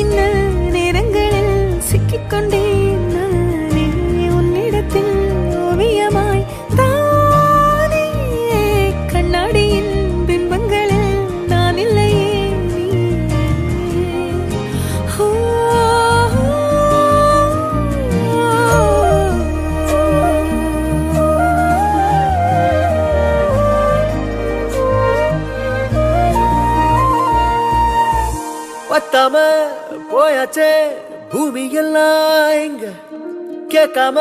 சின்ன நேரங்களில் சிக்கிக்கொண்டேன் நானே உன்னிடத்தில் ஓவியமாய் தானே கண்ணாடியின் பிம்பங்களில் நான் இல்லையே ஓ, பத்தாம போயாச்சே பூமி எல்லாம் இங்க கேட்காம